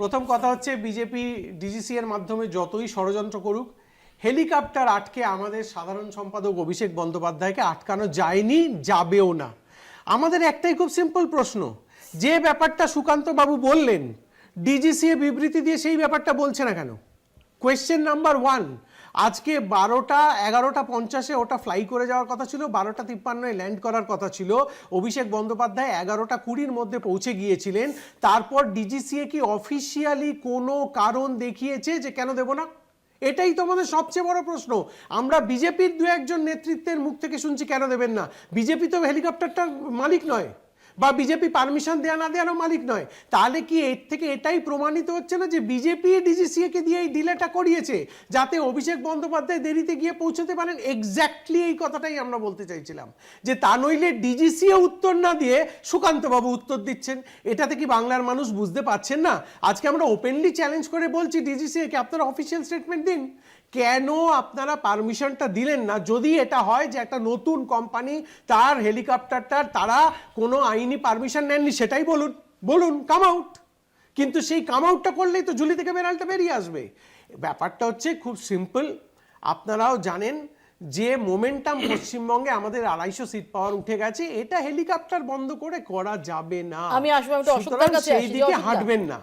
প্রথম কথা হচ্ছে বিজেপি ডিজিসি এর মাধ্যমে যতই ষড়যন্ত্র করুক, হেলিকপ্টার আটকে আমাদের সাধারণ সম্পাদক অভিষেক বন্দ্যোপাধ্যায়কে আটকানো যায়নি, যাবেও না। আমাদের একটাই খুব সিম্পল প্রশ্ন, যে ব্যাপারটা সুকান্ত বাবু বললেন ডিজিসি এ বিবৃতি দিয়ে সেই ব্যাপারটা বলছে না কেন? Question number 1। আজকে 11:50 ওটা ফ্লাই করে যাওয়ার কথা ছিল, 12:53 ল্যান্ড করার কথা ছিল। অভিষেক বন্দ্যোপাধ্যায় 11:20 মধ্যে পৌঁছে গিয়েছিলেন। তারপর ডিজিসিএ কি অফিসিয়ালি কোনো কারণ দেখিয়েছে যে কেন দেব না? এটাই তো আমাদের সবচেয়ে বড় প্রশ্ন। আমরা বিজেপির দু একজন নেতৃত্বের মুখ থেকে শুনছি কেন দেবেন না। বিজেপি তো হেলিকপ্টারটার মালিক নয়, বা বিজেপি পারমিশন দেয়া না দেওয়ারও মালিক নয়। তাহলে কি এর থেকে এটাই প্রমাণিত হচ্ছে না যে বিজেপি ডিজিসিএ কে দিয়ে এই ডিলেটা করিয়েছে যাতে অভিষেক বন্দ্যোপাধ্যায় দেরিতে গিয়ে পৌঁছতে পারেন? এক্স্যাক্টলি এই কথাটাই আমরা বলতে চাইছিলাম, যে তা নইলে ডিজিসিএ উত্তর না দিয়ে সুকান্তবাবু উত্তর দিচ্ছেন। এটাতে কি বাংলার মানুষ বুঝতে পারছেন না? আজকে আমরা ওপেনলি চ্যালেঞ্জ করে বলছি ডিজিসিএ কে, আপনারা অফিসিয়াল স্টেটমেন্ট দিন। কেন আপনারা পারমিশনটা দিলেন না? যদি এটা হয় যে একটা নতুন কোম্পানি, তার হেলিকপ্টারটার তারা কোনো আইনি পারমিশন নেননি, সেটাই বলুন, বলুন কাম আউট। কিন্তু সেই কাম আউটটা করলেই তো ঝুলি থেকে বেড়ালটা বেরিয়ে আসবে। ব্যাপারটা হচ্ছে খুব সিম্পল। আপনারাও জানেন যে মোমেন্টাম পশ্চিমবঙ্গে আমাদের 250 সিট পাওয়ার উঠে গেছে, এটা হেলিকপ্টার বন্ধ করে করা যাবে না। আমি আসবো, একটু অশোকদার কাছে সেই দিকে হাঁটবেন না।